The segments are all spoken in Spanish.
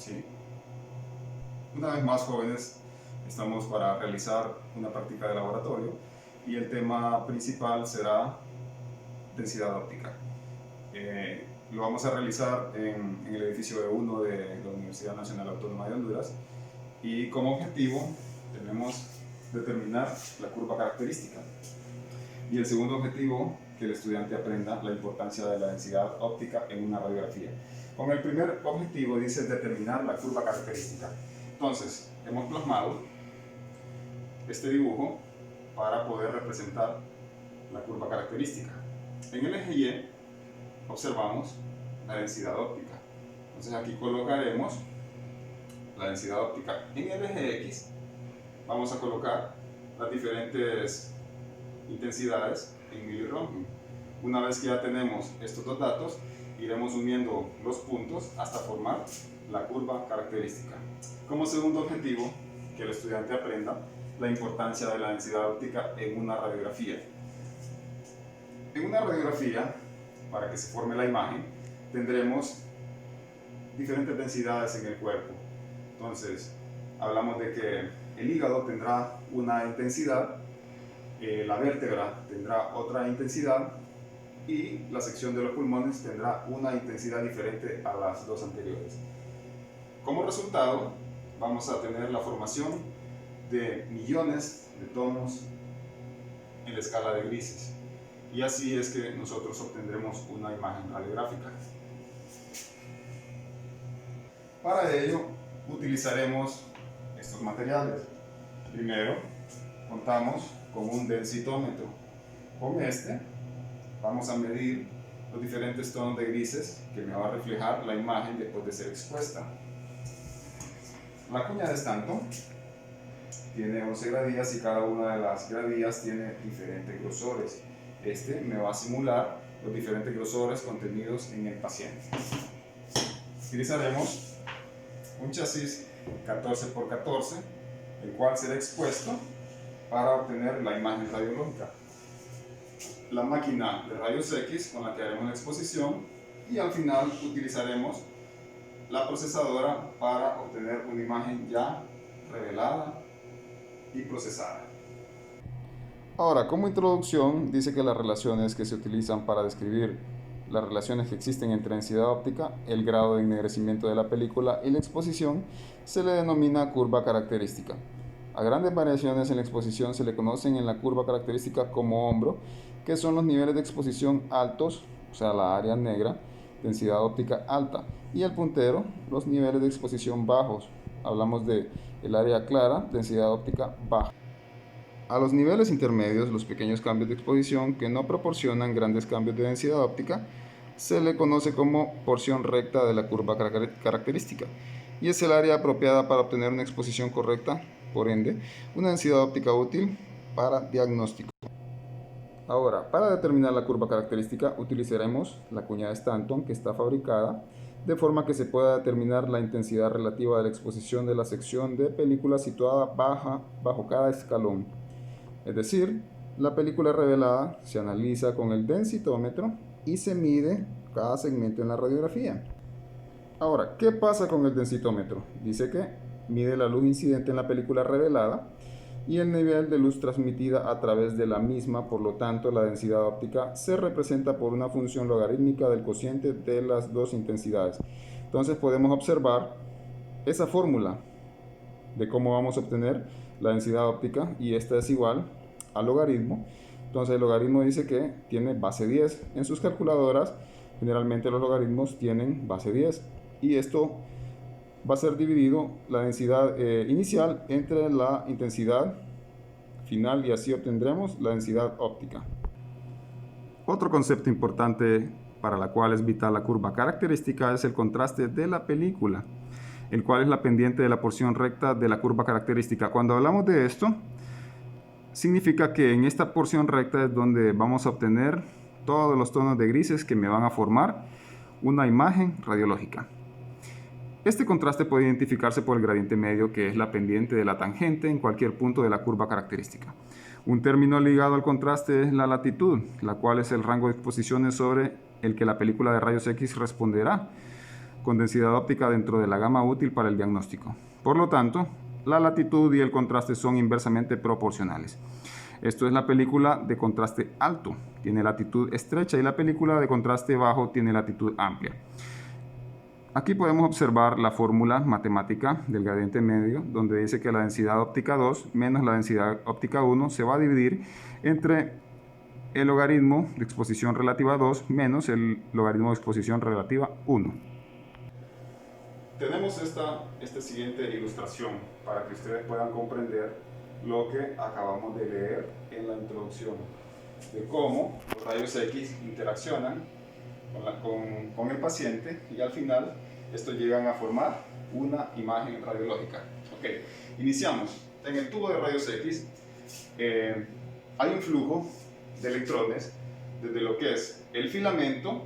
¿sí? Una vez más, jóvenes, estamos para realizar una práctica de laboratorio y el tema principal será densidad óptica. Lo vamos a realizar en el edificio E1 de la Universidad Nacional Autónoma de Honduras y como objetivo tenemos determinar la curva característica. Y el segundo objetivo, que el estudiante aprenda la importancia de la densidad óptica en una radiografía. Con el primer objetivo dice determinar la curva característica. Entonces, hemos plasmado este dibujo para poder representar la curva característica. En el eje Y observamos la densidad óptica. Entonces aquí colocaremos la densidad óptica. En el eje X vamos a colocar las diferentes intensidades en milirrontgen. Una vez que ya tenemos estos dos datos, iremos uniendo los puntos hasta formar la curva característica. Como segundo objetivo, que el estudiante aprenda la importancia de la densidad óptica en una radiografía. En una radiografía, para que se forme la imagen, tendremos diferentes densidades en el cuerpo. Entonces, hablamos de que el hígado tendrá una intensidad, la vértebra tendrá otra intensidad y la sección de los pulmones tendrá una intensidad diferente a las dos anteriores. Como resultado, vamos a tener la formación de millones de tonos en la escala de grises. Y así es que nosotros obtendremos una imagen radiográfica. Para ello, utilizaremos estos materiales. Primero, contamos con un densitómetro. Con este, vamos a medir los diferentes tonos de grises que me va a reflejar la imagen después de ser expuesta. La cuña de Stanton tiene 11 gradías y cada una de las gradías tiene diferentes grosores. Este me va a simular los diferentes grosores contenidos en el paciente. Utilizaremos un chasis 14×14, el cual será expuesto para obtener la imagen radiológica. La máquina de rayos X con la que haremos la exposición y al final utilizaremos la procesadora para obtener una imagen ya revelada y procesada. Ahora, como introducción, dice que las relaciones que se utilizan para describir las relaciones que existen entre densidad óptica, el grado de ennegrecimiento de la película y la exposición se le denomina curva característica. A grandes variaciones en la exposición se le conocen en la curva característica como hombro, que son los niveles de exposición altos, o sea, la área negra, densidad óptica alta, y el puntero, los niveles de exposición bajos. Hablamos de el área clara, densidad óptica baja. A los niveles intermedios, los pequeños cambios de exposición que no proporcionan grandes cambios de densidad óptica, se le conoce como porción recta de la curva característica, y es el área apropiada para obtener una exposición correcta, por ende, una densidad óptica útil para diagnóstico. Ahora, para determinar la curva característica utilizaremos la cuña de Stanton, que está fabricada de forma que se pueda determinar la intensidad relativa de la exposición de la sección de película situada bajo cada escalón. Es decir, la película revelada se analiza con el densitómetro y se mide cada segmento en la radiografía. Ahora, ¿qué pasa con el densitómetro? Dice que mide la luz incidente en la película revelada y el nivel de luz transmitida a través de la misma, por lo tanto la densidad óptica se representa por una función logarítmica del cociente de las dos intensidades. Entonces podemos observar esa fórmula de cómo vamos a obtener la densidad óptica y esta es igual al logaritmo. Entonces el logaritmo dice que tiene base 10. En sus calculadoras generalmente los logaritmos tienen base 10 y esto va a ser dividido la densidad inicial entre la intensidad final y así obtendremos la densidad óptica. Otro concepto importante para la cual es vital la curva característica es el contraste de la película, el cual es la pendiente de la porción recta de la curva característica. Cuando hablamos de esto, significa que en esta porción recta es donde vamos a obtener todos los tonos de grises que me van a formar una imagen radiológica. Este contraste puede identificarse por el gradiente medio, que es la pendiente de la tangente en cualquier punto de la curva característica. Un término ligado al contraste es la latitud, la cual es el rango de exposiciones sobre el que la película de rayos X responderá. con densidad óptica dentro de la gama útil para el diagnóstico. Por lo tanto, la latitud y el contraste son inversamente proporcionales. Esto es la película de contraste alto, tiene latitud estrecha, y la película de contraste bajo tiene latitud amplia. Aquí podemos observar la fórmula matemática del gradiente medio, donde dice que la densidad óptica 2 menos la densidad óptica 1 se va a dividir entre el logaritmo de exposición relativa 2 menos el logaritmo de exposición relativa 1. Tenemos esta siguiente ilustración para que ustedes puedan comprender lo que acabamos de leer en la introducción, de cómo los rayos X interaccionan con el paciente y al final estos llegan a formar una imagen radiológica. Ok, iniciamos. En el tubo de rayos X hay un flujo de electrones desde lo que es el filamento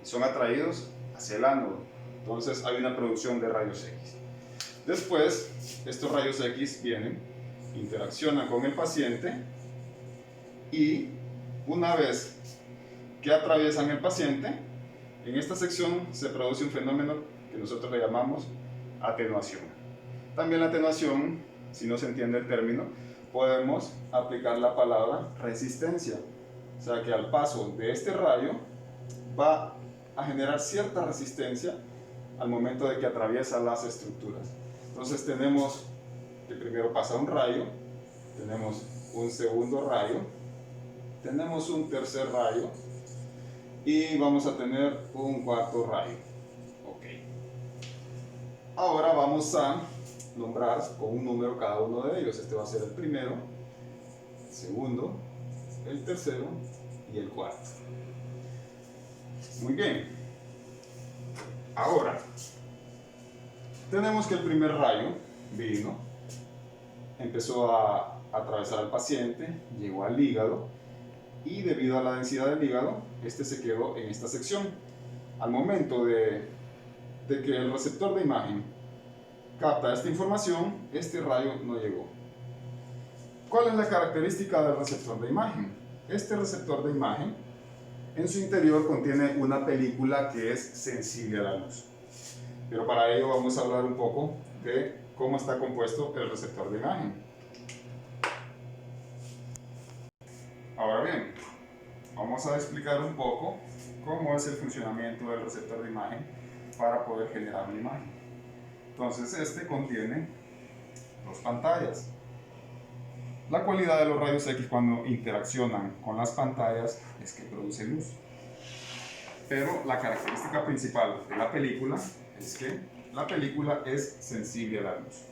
y son atraídos hacia el ánodo. Entonces hay una producción de rayos X. Después, estos rayos X vienen, interaccionan con el paciente y una vez que atraviesan el paciente, en esta sección se produce un fenómeno que nosotros le llamamos atenuación. También la atenuación, si no se entiende el término, podemos aplicar la palabra resistencia. O sea que al paso de este rayo va a generar cierta resistencia al momento de que atraviesa las estructuras. Entonces tenemos que primero pasa un rayo, tenemos un segundo rayo, tenemos un tercer rayo y vamos a tener un cuarto rayo. Okay. Ahora vamos a nombrar con un número cada uno de ellos. Este va a ser el primero, el segundo, el tercero y el cuarto. Muy bien. Ahora, tenemos que el primer rayo vino, empezó a atravesar al paciente, llegó al hígado y debido a la densidad del hígado, este se quedó en esta sección. Al momento de que el receptor de imagen capta esta información, este rayo no llegó. ¿Cuál es la característica del receptor de imagen? Este receptor de imagen en su interior contiene una película que es sensible a la luz. Pero para ello vamos a hablar un poco de cómo está compuesto el receptor de imagen. Ahora bien, vamos a explicar un poco cómo es el funcionamiento del receptor de imagen para poder generar una imagen. Entonces este contiene dos pantallas. La cualidad de los rayos X cuando interaccionan con las pantallas es que producen luz. Pero la característica principal de la película es que la película es sensible a la luz.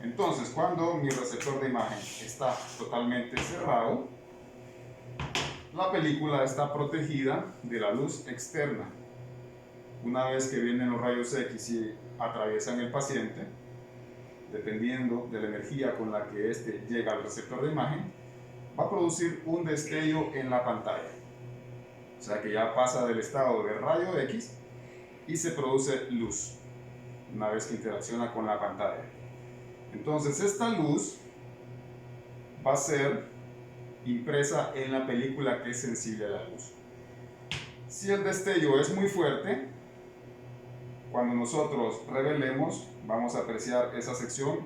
Entonces, cuando mi receptor de imagen está totalmente cerrado, la película está protegida de la luz externa. Una vez que vienen los rayos X y atraviesan el paciente, dependiendo de la energía con la que éste llega al receptor de imagen, va a producir un destello en la pantalla. O sea que ya pasa del estado de rayo X y se produce luz una vez que interacciona con la pantalla. Entonces esta luz va a ser impresa en la película que es sensible a la luz. Si el destello es muy fuerte, cuando nosotros revelemos, vamos a apreciar esa sección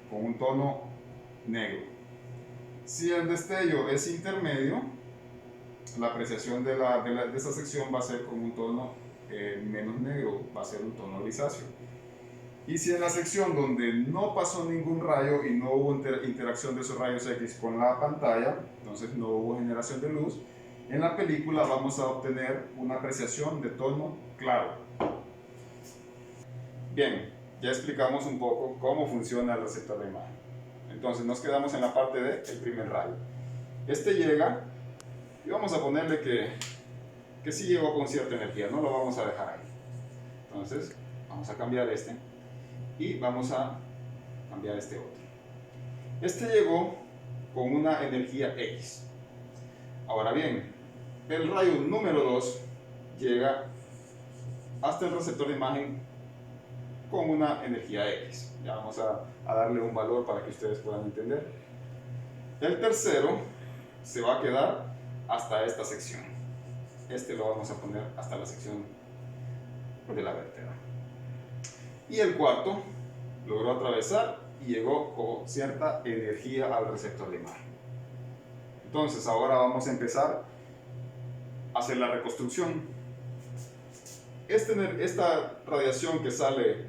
con un tono negro. Si el destello es intermedio, la apreciación de esa sección va a ser con un tono menos negro, va a ser un tono grisáceo. Y si en la sección donde no pasó ningún rayo y no hubo interacción de esos rayos X con la pantalla, entonces no hubo generación de luz, en la película vamos a obtener una apreciación de tono claro. Bien, ya explicamos un poco cómo funciona el receptor de imagen. Entonces nos quedamos en la parte del primer rayo. Este llega y vamos a ponerle que sí llegó con cierta energía, no lo vamos a dejar ahí. Entonces vamos a cambiar este y vamos a cambiar este otro. Este llegó con una energía X. Ahora bien, el rayo número 2 llega hasta el receptor de imagen con una energía X. Ya vamos a darle un valor para que ustedes puedan entender. El tercero se va a quedar hasta esta sección. Este lo vamos a poner hasta la sección de la vértebra. Y el cuarto logró atravesar y llegó con cierta energía al receptor de imagen. Entonces ahora vamos a empezar a hacer la reconstrucción. Esta radiación que sale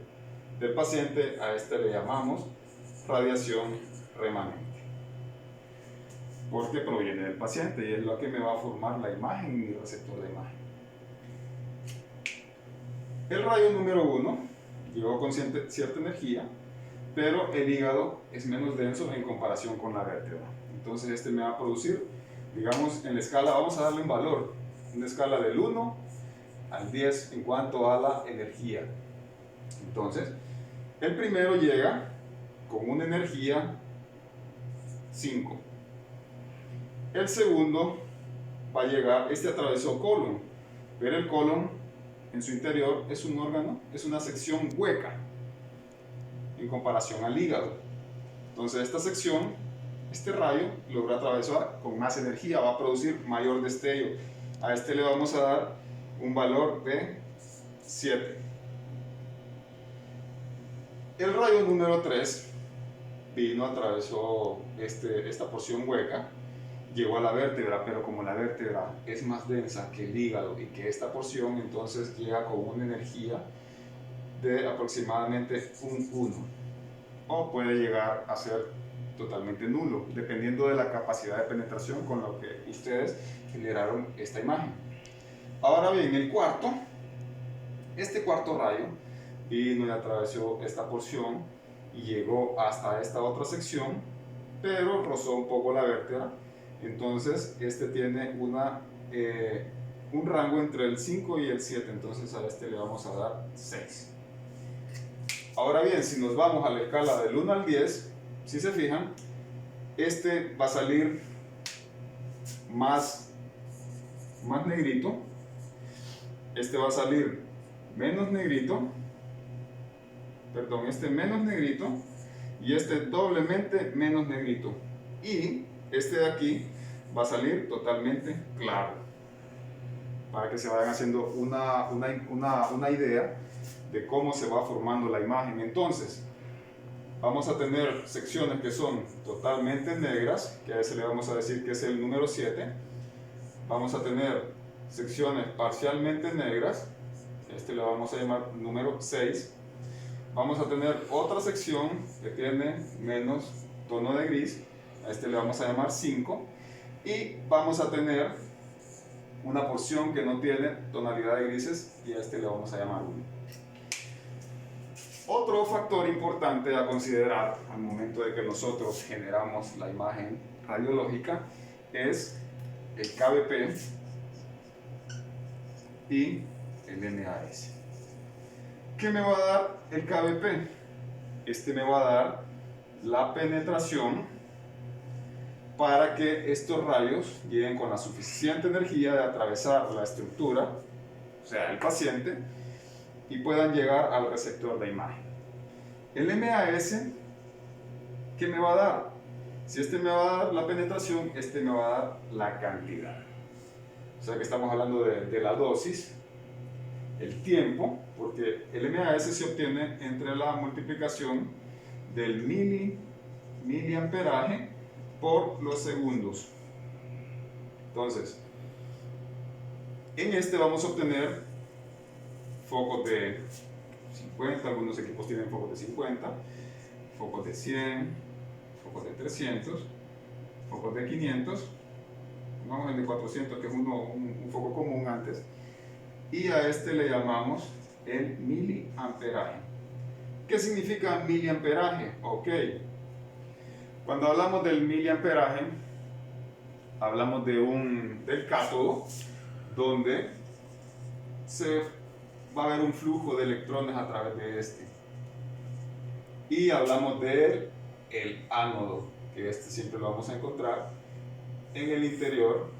del paciente, a este le llamamos radiación remanente, porque proviene del paciente y es lo que me va a formar la imagen en mi receptor de imagen. El rayo número 1 llegó con cierta energía, pero el hígado es menos denso en comparación con la vértebra. Entonces este me va a producir, digamos, en la escala, vamos a darle un valor, una escala del 1 al 10 en cuanto a la energía. Entonces, el primero llega con una energía 5. El segundo va a llegar, este atravesó colon, pero el colon en su interior es un órgano, es una sección hueca en comparación al hígado. Entonces esta sección, este rayo logró atravesar con más energía, va a producir mayor destello. A este le vamos a dar un valor de 7. El rayo número 3 vino, atravesó esta porción hueca, llegó a la vértebra, pero como la vértebra es más densa que el hígado y que esta porción, entonces llega con una energía de aproximadamente un 1, o puede llegar a ser totalmente nulo, dependiendo de la capacidad de penetración con lo que ustedes generaron esta imagen. Ahora bien, este cuarto rayo vino y atravesó esta porción y llegó hasta esta otra sección, pero rozó un poco la vértebra. Entonces este tiene un rango entre el 5 y el 7, entonces a este le vamos a dar 6. Ahora bien, si nos vamos a la escala del 1 al 10, si se fijan, este va a salir más negrito, este va a salir menos negrito, este menos negrito, y este doblemente menos negrito, y este de aquí va a salir totalmente claro, para que se vayan haciendo una idea de cómo se va formando la imagen. Entonces vamos a tener secciones que son totalmente negras, que a ese le vamos a decir que es el número 7. Vamos a tener secciones parcialmente negras, este le vamos a llamar número 6. Vamos a tener otra sección que tiene menos tono de gris, a este le vamos a llamar 5. Y vamos a tener una porción que no tiene tonalidad de grises, y a este le vamos a llamar 1. Otro factor importante a considerar al momento de que nosotros generamos la imagen radiológica es el KBP y el NAS. ¿Qué me va a dar el KBP? Este me va a dar la penetración para que estos rayos lleguen con la suficiente energía de atravesar la estructura, o sea, el paciente, y puedan llegar al receptor de imagen. El MAS, ¿qué me va a dar? Si este me va a dar la penetración, este me va a dar la cantidad. O sea que estamos hablando de la dosis, el tiempo, porque el MAS se obtiene entre la multiplicación del miliamperaje por los segundos. Entonces, en este vamos a obtener focos de 50, algunos equipos tienen focos de 50, focos de 100, focos de 300, focos de 500, vamos al de 400 que es un foco común antes, y a este le llamamos el miliamperaje. ¿Qué significa miliamperaje? Ok, cuando hablamos del miliamperaje hablamos del cátodo, donde va a haber un flujo de electrones a través de este, y hablamos del ánodo, que este siempre lo vamos a encontrar en el interior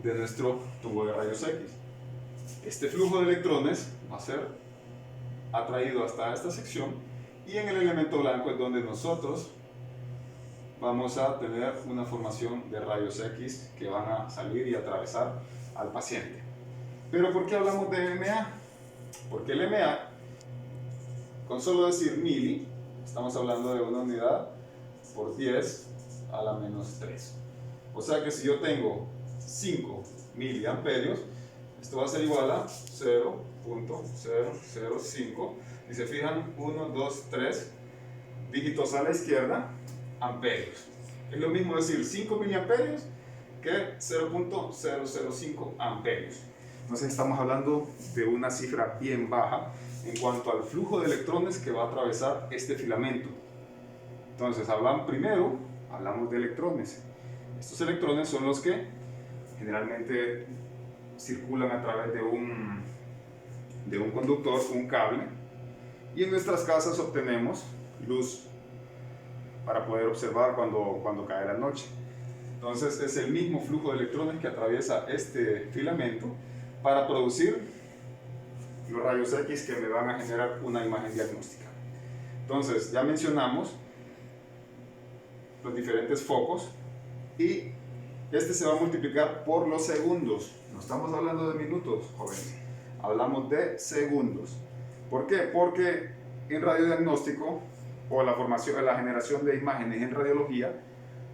de nuestro tubo de rayos X. Este flujo de electrones va a ser atraído hasta esta sección, y en el elemento blanco es donde nosotros vamos a tener una formación de rayos X que van a salir y atravesar al paciente. Pero ¿por qué hablamos de MA? Porque el MA, con solo decir mili, estamos hablando de una unidad por 10 a la menos 3. O sea que si yo tengo 5 miliamperios, esto va a ser igual a 0.005. Y se fijan, 1, 2, 3 dígitos a la izquierda, amperios. Es lo mismo decir 5 miliamperios que 0.005 amperios. Entonces estamos hablando de una cifra bien baja en cuanto al flujo de electrones que va a atravesar este filamento. Entonces primero hablamos de electrones. Estos electrones son los que generalmente circulan a través de un conductor, un cable, y en nuestras casas obtenemos luz para poder observar cuando cae la noche. Entonces es el mismo flujo de electrones que atraviesa este filamento para producir los rayos X que me van a generar una imagen diagnóstica. Entonces ya mencionamos los diferentes focos y este se va a multiplicar por los segundos. No estamos hablando de minutos, jóvenes, hablamos de segundos. ¿Por qué? Porque en radiodiagnóstico o la generación de imágenes en radiología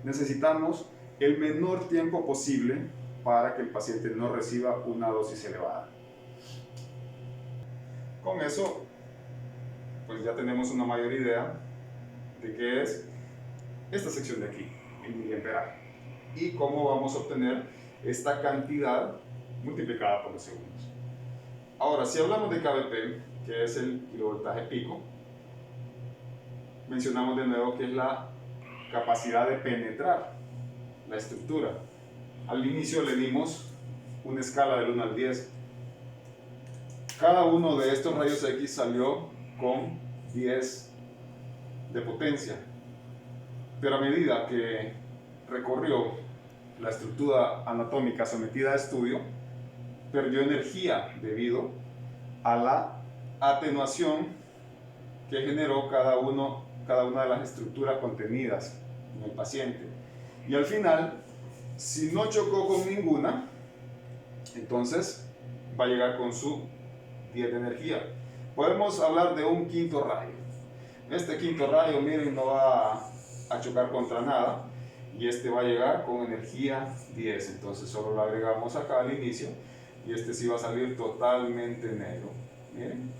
necesitamos el menor tiempo posible para que el paciente no reciba una dosis elevada. Con eso, pues ya tenemos una mayor idea de qué es esta sección de aquí, el miliamperaje, y cómo vamos a obtener esta cantidad multiplicada por los segundos. Ahora, si hablamos de kVp, que es el kilovoltaje pico, mencionamos de nuevo que es la capacidad de penetrar la estructura. Al inicio le dimos una escala del 1 al 10. Cada uno de estos rayos X salió con 10 de potencia, pero a medida que recorrió la estructura anatómica sometida a estudio, perdió energía debido a la atenuación que generó cada una de las estructuras contenidas en el paciente. Y al final, si no chocó con ninguna, entonces va a llegar con su 10 de energía. Podemos hablar de un quinto rayo. Este quinto rayo, miren, no va a chocar contra nada y este va a llegar con energía 10. Entonces solo lo agregamos acá al inicio y este sí va a salir totalmente negro. Miren,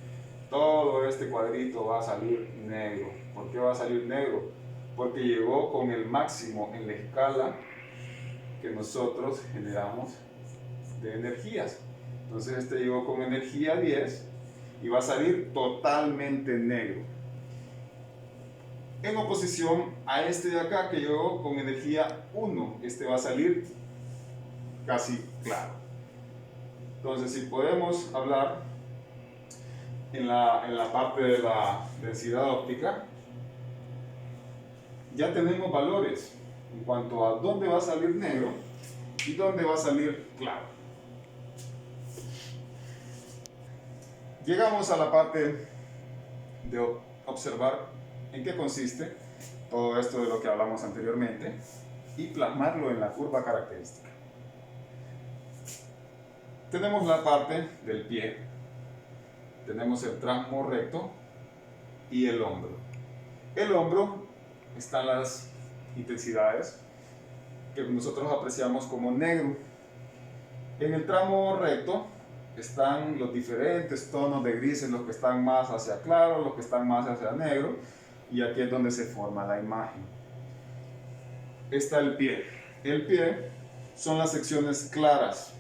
todo este cuadrito va a salir negro. ¿Por qué va a salir negro? Porque llegó con el máximo en la escala que nosotros generamos de energías. Entonces este llegó con energía 10 y va a salir totalmente negro, en oposición a este de acá que llegó con energía 1. Este va a salir casi claro. Entonces, si podemos hablar en la parte de la densidad óptica, ya tenemos valores en cuanto a dónde va a salir negro y dónde va a salir claro. Llegamos a la parte de observar en qué consiste todo esto de lo que hablamos anteriormente y plasmarlo en la curva característica. Tenemos la parte del pie, tenemos el tramo recto y el hombro. El hombro están las intensidades que nosotros apreciamos como negro. En el tramo recto están los diferentes tonos de grises, los que están más hacia claro, los que están más hacia negro, y aquí es donde se forma la imagen. Está el pie. El pie son las secciones claras,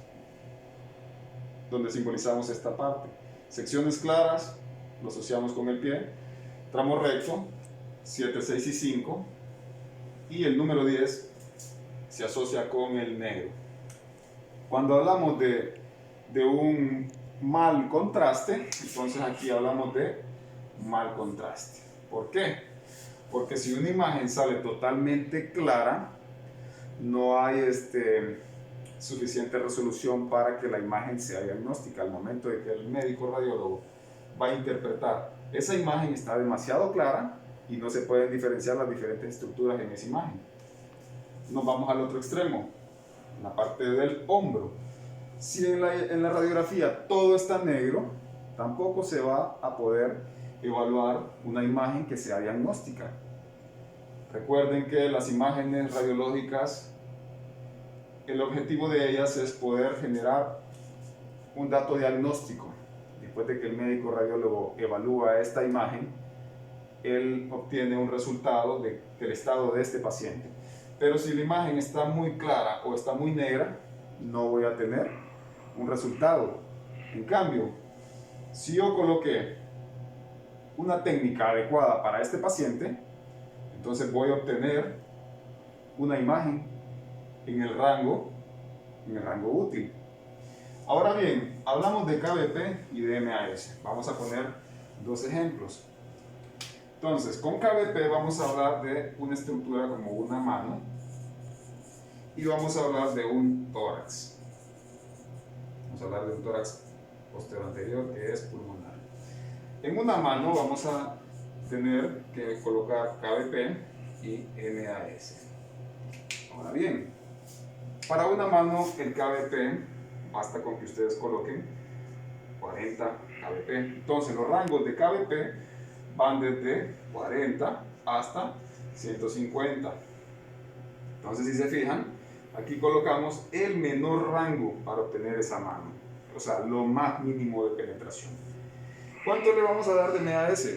donde simbolizamos esta parte. Secciones claras lo asociamos con el pie, tramo recto 7, 6 y 5, y el número 10 se asocia con el negro. Cuando hablamos de un mal contraste, entonces aquí hablamos de mal contraste. ¿Por qué? Porque si una imagen sale totalmente clara, no hay suficiente resolución para que la imagen sea diagnóstica. Al momento de que el médico radiólogo va a interpretar, esa imagen está demasiado clara y no se pueden diferenciar las diferentes estructuras en esa imagen. Nos vamos al otro extremo, la parte del hombro. Si en la radiografía todo está negro, tampoco se va a poder evaluar una imagen que sea diagnóstica. Recuerden que las imágenes radiológicas, el objetivo de ellas es poder generar un dato diagnóstico. Después de que el médico radiólogo evalúa esta imagen, él obtiene un resultado del estado de este paciente. Pero si la imagen está muy clara o está muy negra, no voy a tener un resultado. En cambio, si yo coloqué una técnica adecuada para este paciente, entonces voy a obtener una imagen en el rango útil. Ahora bien, hablamos de KBP y de MAS. Vamos a poner dos ejemplos. Entonces, con KBP vamos a hablar de una estructura como una mano y vamos a hablar de un tórax. Vamos a hablar de un tórax posterior anterior que es pulmonar. En una mano vamos a tener que colocar KBP y MAS. Ahora bien, para una mano el KBP basta con que ustedes coloquen 40 KBP. Entonces los rangos de KBP van desde 40 hasta 150. Entonces si se fijan, aquí colocamos el menor rango para obtener esa mano, o sea, lo más mínimo de penetración. ¿Cuánto le vamos a dar de MAS?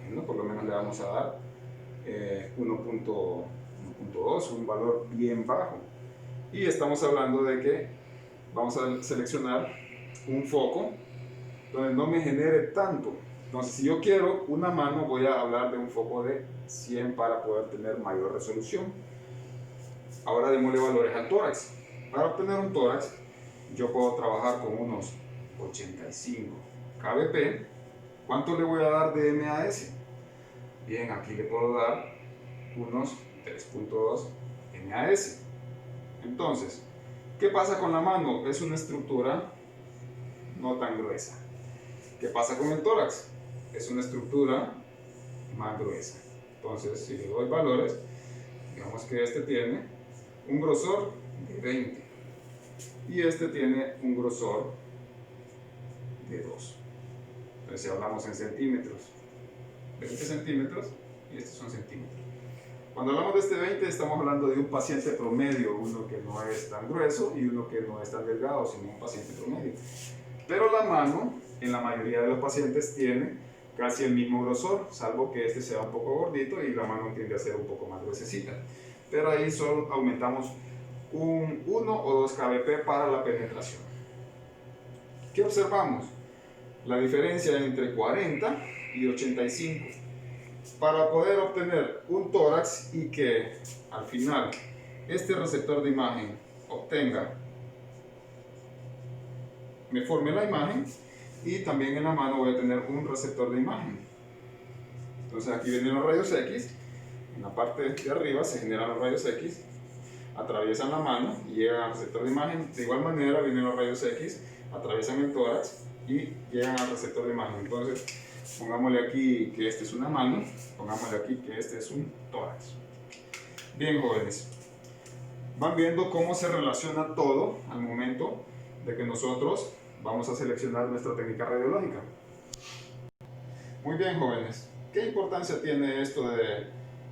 Bueno, por lo menos le vamos a dar 1.2, un valor bien bajo. Y estamos hablando de que vamos a seleccionar un foco donde no me genere tanto. Entonces, si yo quiero una mano, voy a hablar de un foco de 100 para poder tener mayor resolución. Ahora démosle valores al tórax. Para obtener un tórax, yo puedo trabajar con unos 85 KBP. ¿Cuánto le voy a dar de MAS? Bien, aquí le puedo dar unos 3.2 MAS. Entonces, ¿qué pasa con la mano? Es una estructura no tan gruesa. ¿Qué pasa con el tórax? Es una estructura más gruesa. Entonces, si le doy valores, digamos que este tiene un grosor de 20 y este tiene un grosor de 2. Entonces, si hablamos en centímetros, 20 centímetros y estos son centímetros. Cuando hablamos de este 20, estamos hablando de un paciente promedio, uno que no es tan grueso y uno que no es tan delgado, sino un paciente promedio. Pero la mano, en la mayoría de los pacientes, tiene casi el mismo grosor, salvo que este sea un poco gordito y la mano tiende a ser un poco más gruesecita. Pero ahí solo aumentamos un 1 o 2 KBP para la penetración. ¿Qué observamos? La diferencia entre 40 y 85. Para poder obtener un tórax y que al final este receptor de imagen me forme la imagen, y también en la mano voy a tener un receptor de imagen. Entonces aquí vienen los rayos X, en la parte de arriba se generan los rayos X, atraviesan la mano y llegan al receptor de imagen. De igual manera vienen los rayos X, atraviesan el tórax y llegan al receptor de imagen. Entonces pongámosle aquí que este es una mano, pongámosle aquí que este es un tórax. Bien, jóvenes, van viendo cómo se relaciona todo al momento de que nosotros vamos a seleccionar nuestra técnica radiológica. Muy bien, jóvenes, ¿qué importancia tiene esto de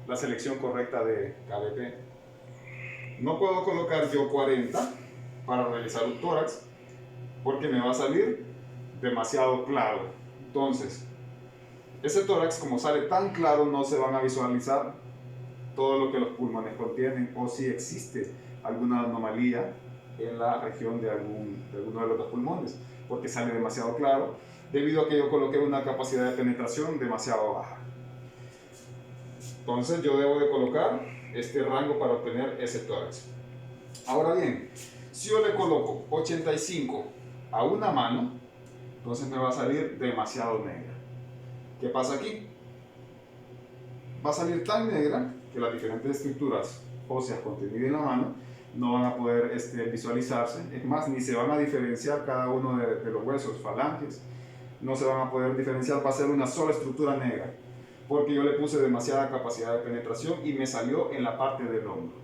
la selección correcta de KBP? No puedo colocar yo 40 para realizar un tórax porque me va a salir demasiado claro. Entonces, ese tórax, como sale tan claro, no se van a visualizar todo lo que los pulmones contienen, o si existe alguna anomalía en la región de alguno de los dos pulmones, porque sale demasiado claro debido a que yo coloqué una capacidad de penetración demasiado baja. Entonces yo debo de colocar este rango para obtener ese tórax. Ahora bien, si yo le coloco 85 a una mano, entonces me va a salir demasiado negra. ¿Qué pasa aquí? Va a salir tan negra que las diferentes estructuras óseas contenidas en la mano no van a poder visualizarse. Es más, ni se van a diferenciar cada uno de los huesos, falanges. No se van a poder diferenciar, va a ser una sola estructura negra, porque yo le puse demasiada capacidad de penetración y me salió en la parte del hombro.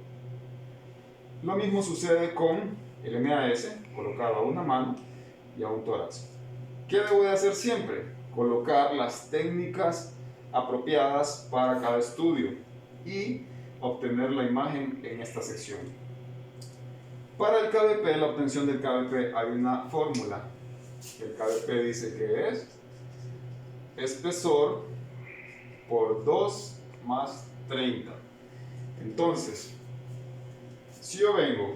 Lo mismo sucede con el MAS colocado a una mano y a un tórax. ¿Qué debo de hacer siempre? Colocar las técnicas apropiadas para cada estudio y obtener la imagen en esta sección. Para el KBP, la obtención del KBP, hay una fórmula. El KBP dice que es espesor por 2 más 30. Entonces, si yo vengo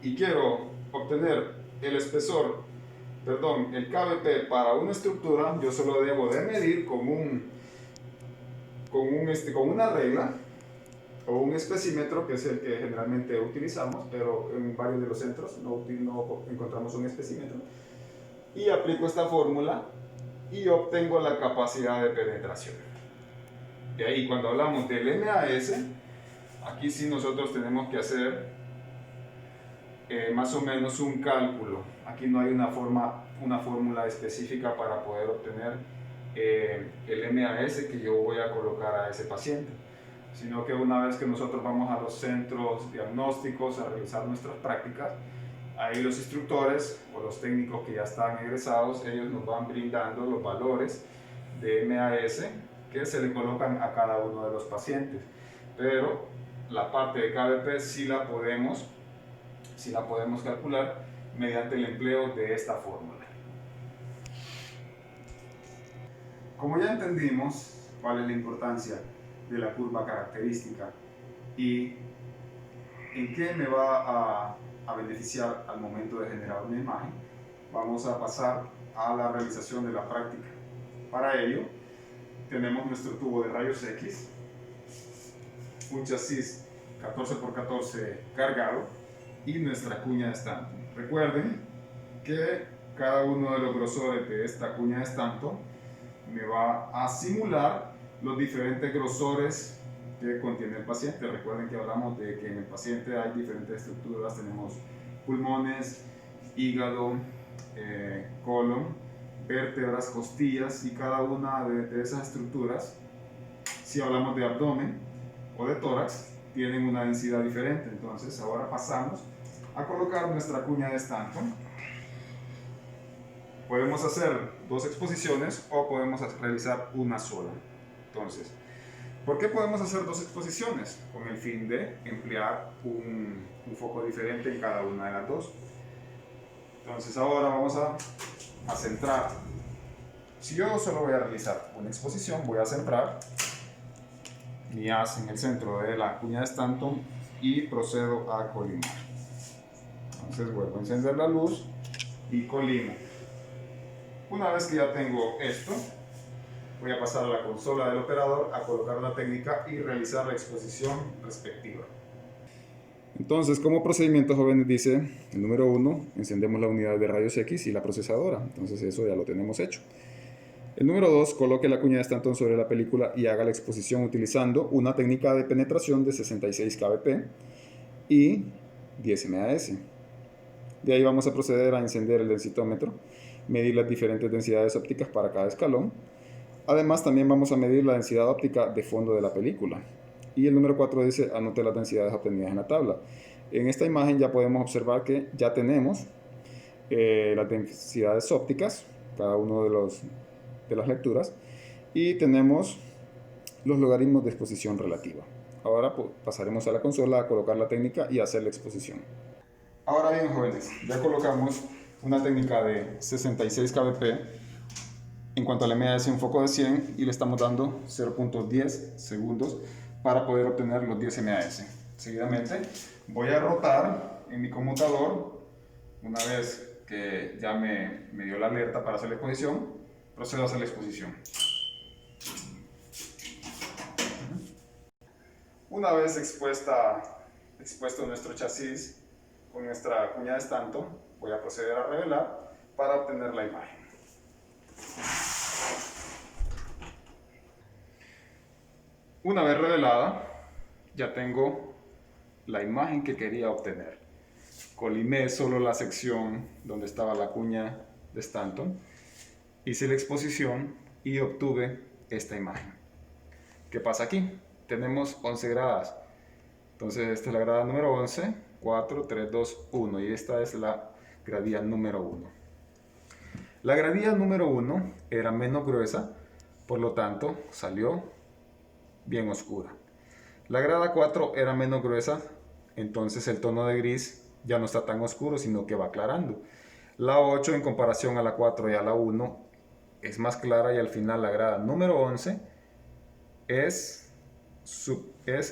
y quiero obtener el espesor, el KBP para una estructura, yo solo debo de medir con una regla o un especímetro, que es el que generalmente utilizamos, pero en varios de los centros no encontramos un especímetro, y aplico esta fórmula y obtengo la capacidad de penetración. De ahí, cuando hablamos del MAS, aquí sí nosotros tenemos que hacer más o menos un cálculo. Aquí no hay una fórmula específica para poder obtener el MAS que yo voy a colocar a ese paciente, sino que una vez que nosotros vamos a los centros diagnósticos a realizar nuestras prácticas, ahí los instructores o los técnicos que ya están egresados, ellos nos van brindando los valores de MAS que se le colocan a cada uno de los pacientes. Pero la parte de KBP sí la podemos calcular mediante el empleo de esta fórmula. Como ya entendimos cuál es la importancia de la curva característica y en qué me va a beneficiar al momento de generar una imagen, vamos a pasar a la realización de la práctica. Para ello, tenemos nuestro tubo de rayos X, un chasis 14×14 cargado y nuestra cuña de Stanton. Recuerden que cada uno de los grosores de esta cuña de Stanton me va a simular los diferentes grosores que contiene el paciente. Recuerden que hablamos de que en el paciente hay diferentes estructuras, tenemos pulmones, hígado, colon, vértebras, costillas, y cada una de esas estructuras, si hablamos de abdomen o de tórax, tienen una densidad diferente. Entonces ahora pasamos a colocar nuestra cuña de Stanton. Podemos hacer 2 exposiciones o podemos realizar una sola. Entonces, ¿por qué podemos hacer 2 exposiciones? Con el fin de emplear un foco diferente en cada una de las 2. Entonces ahora vamos a centrar. Si yo solo voy a realizar una exposición, voy a centrar mi haz en el centro de la cuña de Stanton y procedo a colimar. Entonces vuelvo a encender la luz y colimo. Una vez que ya tengo esto, voy a pasar a la consola del operador a colocar la técnica y realizar la exposición respectiva. Entonces, como procedimiento, jóvenes, dice el número 1, encendemos la unidad de rayos X y la procesadora. Entonces eso ya lo tenemos hecho. El número 2, coloque la cuña de Stanton sobre la película y haga la exposición utilizando una técnica de penetración de 66 kbp y 10 MAS. De ahí vamos a proceder a encender el densitómetro, medir las diferentes densidades ópticas para cada escalón. Además, también vamos a medir la densidad óptica de fondo de la película. Y el número 4 dice, anote las densidades obtenidas en la tabla. En esta imagen ya podemos observar que ya tenemos las densidades ópticas, cada uno de las lecturas, y tenemos los logaritmos de exposición relativa. Ahora pasaremos a la consola a colocar la técnica y hacer la exposición. Ahora bien, jóvenes, ya colocamos una técnica de 66 kbp. En cuanto al MAS, un foco de 100, y le estamos dando 0.10 segundos para poder obtener los 10 MAS. Seguidamente voy a rotar en mi conmutador. Una vez que ya me dio la alerta para hacer la exposición, procedo a hacer la exposición. Una vez expuesto nuestro chasis con nuestra cuña de Stanton, voy a proceder a revelar para obtener la imagen. Una vez revelada, ya tengo la imagen que quería obtener. Colimé solo la sección donde estaba la cuña de Stanton, hice la exposición y obtuve esta imagen. ¿Qué pasa aquí? Tenemos 11 gradas. Entonces esta es la grada número 11, 4, 3, 2, 1, y esta es la gradía número 1. La gradía número 1 era menos gruesa, por lo tanto salió bien oscura. La grada 4 era menos gruesa, entonces el tono de gris ya no está tan oscuro, sino que va aclarando. La 8 en comparación a la 4 y a la 1 es más clara, y al final la grada número 11 es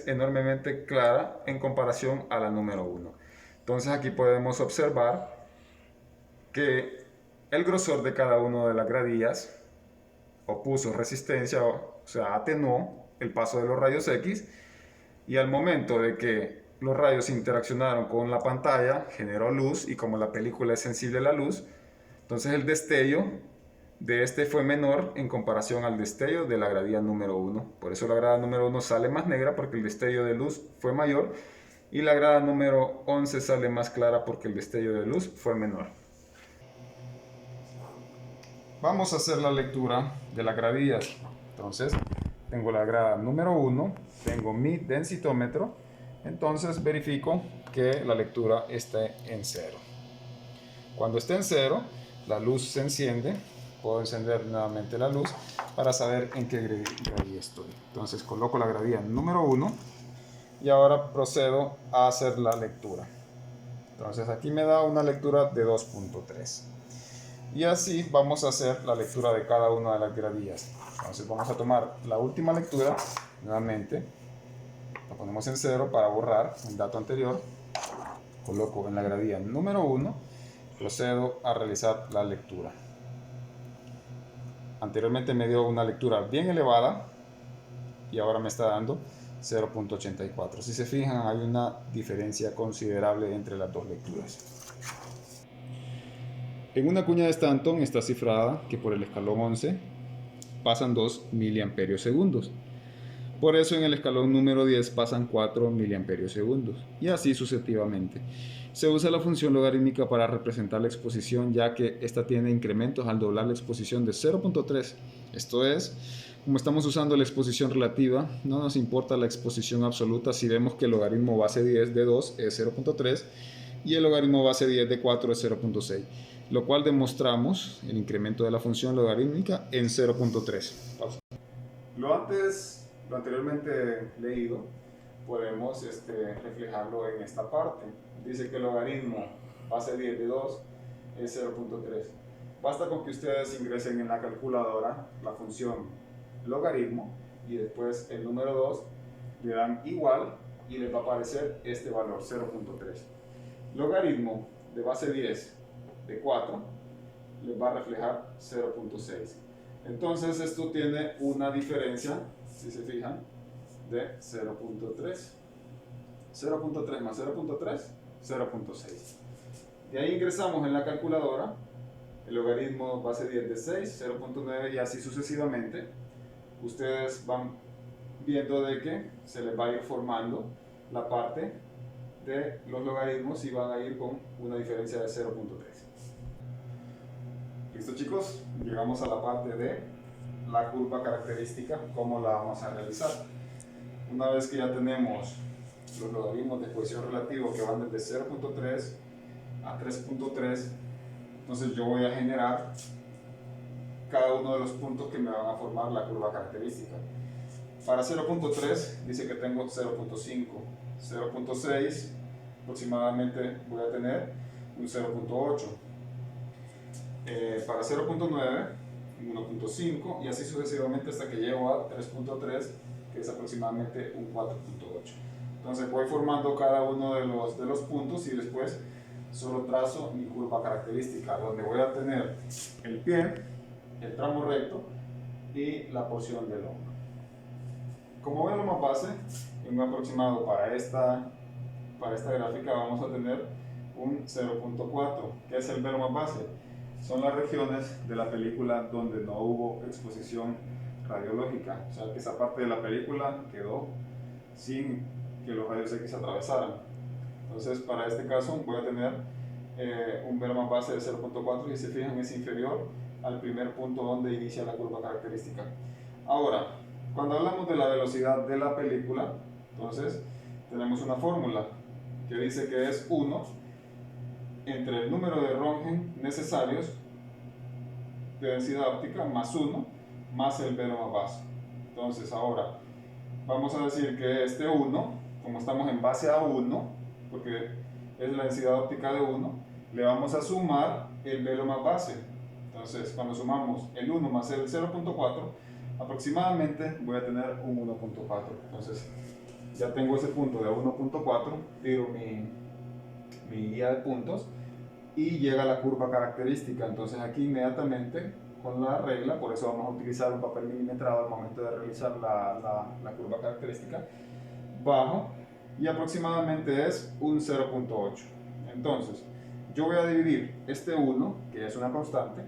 enormemente clara en comparación a la número 1. Entonces aquí podemos observar que el grosor de cada una de las gradillas opuso resistencia, o sea, atenuó el paso de los rayos X, y al momento de que los rayos interaccionaron con la pantalla generó luz, y como la película es sensible a la luz, entonces el destello de este fue menor en comparación al destello de la gradía número 1. Por eso la grada número 1 sale más negra, porque el destello de luz fue mayor, y la grada número 11 sale más clara porque el destello de luz fue menor. Vamos a hacer la lectura de las gradillas. Entonces, tengo la grada número 1, tengo mi densitómetro, entonces verifico que la lectura esté en 0. Cuando esté en 0, la luz se enciende. Puedo encender nuevamente la luz para saber en qué gradía estoy. Entonces coloco la gradía número 1 y ahora procedo a hacer la lectura. Entonces aquí me da una lectura de 2.3. Y así vamos a hacer la lectura de cada una de las gradillas. Entonces vamos a tomar la última lectura nuevamente. La ponemos en 0 para borrar el dato anterior. Coloco en la gradía número 1. Procedo a realizar la lectura. Anteriormente me dio una lectura bien elevada y ahora me está dando 0.84. Si se fijan, hay una diferencia considerable entre las dos lecturas. En una cuña de Stanton está cifrada que por el escalón 11 pasan 2 miliamperios segundos. Por eso en el escalón número 10 pasan 4 miliamperios segundos, y así sucesivamente. Se usa la función logarítmica para representar la exposición, ya que esta tiene incrementos al doblar la exposición de 0.3. Esto es, como estamos usando la exposición relativa, no nos importa la exposición absoluta si vemos que el logaritmo base 10 de 2 es 0.3 y el logaritmo base 10 de 4 es 0.6, lo cual demostramos el incremento de la función logarítmica en 0.3. Lo anteriormente leído podemos reflejarlo en esta parte. Dice que el logaritmo base 10 de 2 es 0.3. Basta con que ustedes ingresen en la calculadora la función logaritmo y después el número 2, le dan igual y les va a aparecer este valor, 0.3. Logaritmo de base 10 de 4 les va a reflejar 0.6. Entonces esto tiene una diferencia, si se fijan, de 0.3. 0.3 más 0.3, 0.6. De ahí ingresamos en la calculadora el logaritmo base 10 de 6, 0.9 y así sucesivamente. Ustedes van viendo de que se les va a ir formando la parte de los logaritmos y van a ir con una diferencia de 0.3. Listo, chicos, llegamos a la parte de la curva característica, cómo la vamos a realizar. Una vez que ya tenemos los logaritmos de exposición relativo que van desde 0.3 a 3.3, entonces yo voy a generar cada uno de los puntos que me van a formar la curva característica. Para 0.3 dice que tengo 0.5, 0.6 aproximadamente voy a tener un 0.8, para 0.9 1.5 y así sucesivamente hasta que llego a 3.3, que es aproximadamente un 4.8. Entonces voy formando cada uno de los puntos y después solo trazo mi curva característica, donde voy a tener el pie, el tramo recto y la porción del hombro. Como ven, lo más base, en un aproximado para esta gráfica vamos a tener un 0.4, que es el velo más base. Son las regiones de la película donde no hubo exposición radiológica, o sea que esa parte de la película quedó sin que los rayos X atravesaran. Entonces para este caso voy a tener un velo más base de 0.4 y si se fijan es inferior al primer punto donde inicia la curva característica. Ahora, cuando hablamos de la velocidad de la película, entonces tenemos una fórmula que dice que es 1 entre el número de Röntgen necesarios de densidad óptica más 1 más el velo más base. Entonces ahora vamos a decir que este 1, como estamos en base a 1, porque es la densidad óptica de 1, le vamos a sumar el velo más base. Entonces cuando sumamos el 1 más el 0.4, aproximadamente voy a tener un 1.4. Entonces ya tengo ese punto de 1.4, tiro mi guía de puntos y llega la curva característica. Entonces aquí inmediatamente con la regla, por eso vamos a utilizar un papel milimetrado al momento de realizar la curva característica, bajo y aproximadamente es un 0.8. Entonces yo voy a dividir este 1, que es una constante,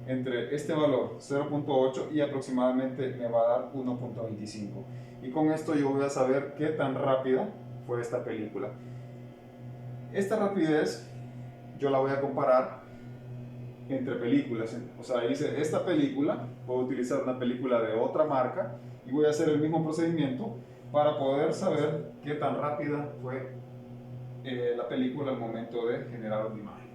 entre este valor 0.8 y aproximadamente me va a dar 1.25. Y con esto yo voy a saber qué tan rápida fue esta película. Esta rapidez yo la voy a comparar entre películas. O sea, dice, esta película, puedo utilizar una película de otra marca y voy a hacer el mismo procedimiento para poder saber qué tan rápida fue la película al momento de generar una imagen.